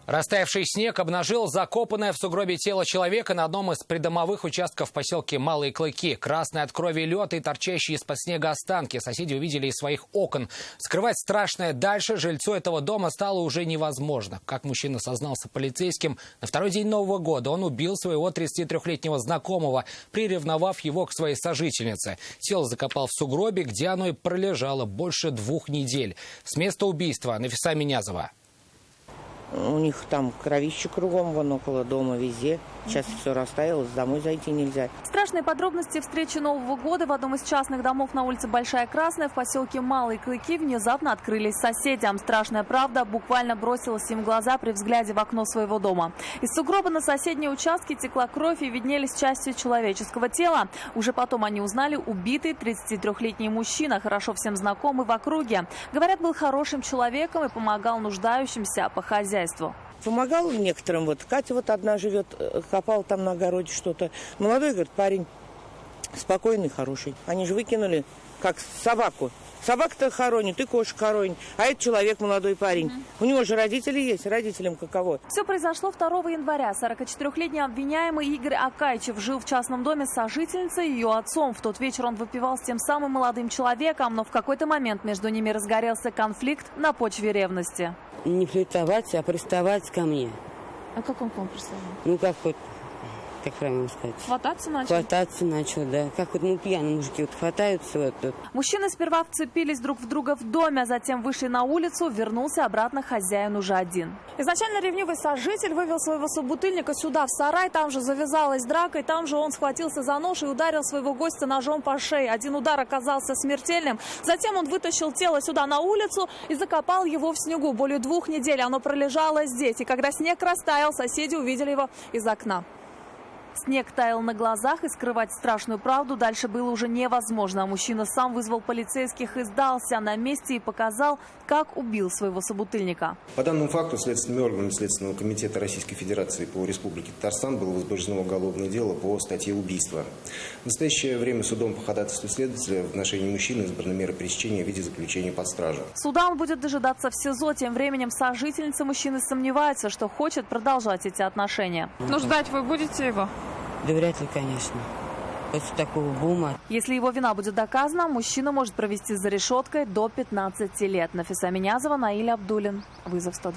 Растаявший снег обнажил закопанное в сугробе тело человека на одном из придомовых участков в поселке Малые Клыки. Красный от крови лед и торчащие из-под снега останки соседи увидели из своих окон. Скрывать страшное дальше жильцу этого дома стало уже невозможно. Как мужчина сознался полицейским, на второй день Нового года он убил своего 33-летнего знакомого, приревновав его к своей сожительнице. Тело закопал в сугробе, где оно и пролежало больше 2 недель. С места убийства Нафиса Минязова. У них там кровище кругом, вон около дома, везде. Сейчас все растаялось, домой зайти нельзя. Страшные подробности встречи Нового года в одном из частных домов на улице Большая Красная в поселке Малые Клыки внезапно открылись соседям. Страшная правда буквально бросилась им в глаза при взгляде в окно своего дома. Из сугроба на соседние участки текла кровь и виднелись части человеческого тела. Уже потом они узнали убитый 33-летний мужчина, хорошо всем знакомый в округе. Говорят, был хорошим человеком и помогал нуждающимся по хозяйству. Помогал некоторым. Вот Катя вот одна живет, копала там на огороде что-то. Молодой, говорит, парень, спокойный, хороший. Они же выкинули, как собаку. Собака-то хоронит, и кошек хоронит. А это человек, молодой парень. У него же родители есть, родителям каково. Все произошло 2 января. 44-летний обвиняемый Игорь Акайчев жил в частном доме с сожительницей и ее отцом. В тот вечер он выпивал с тем самым молодым человеком, но в какой-то момент между ними разгорелся конфликт на почве ревности. Не флиртовать, а приставать ко мне. А как он к вам приставал? Ну, как вот, как правильно сказать? Хвататься начал? Хвататься начал, да. Как вот пьяные мужики вот хватаются. Вот. Мужчины сперва вцепились друг в друга в доме, а затем вышли на улицу, вернулся обратно хозяин уже один. Изначально ревнивый сожитель вывел своего собутыльника сюда, в сарай. Там же завязалась драка, и там же он схватился за нож и ударил своего гостя ножом по шее. Один удар оказался смертельным. Затем он вытащил тело сюда на улицу и закопал его в снегу. Более 2 недель оно пролежало здесь. И когда снег растаял, соседи увидели его из окна. Снег таял на глазах, и скрывать страшную правду дальше было уже невозможно. Мужчина сам вызвал полицейских и сдался на месте и показал, как убил своего собутыльника. По данному факту следственными органами Следственного комитета Российской Федерации по Республике Татарстан было возбуждено уголовное дело по статье убийства. В настоящее время судом по ходатайству следователя в отношении мужчины избрана мера пресечения в виде заключения под стражу. Суда он будет дожидаться в СИЗО. Тем временем сожительница мужчины сомневается, что хочет продолжать эти отношения. Ну, ждать вы будете его? Да вряд ли, конечно. После такого бума. Если его вина будет доказана, мужчина может провести за решеткой до 15 лет. Нафиса Минязова, Наиль Абдулин. Вызов 112.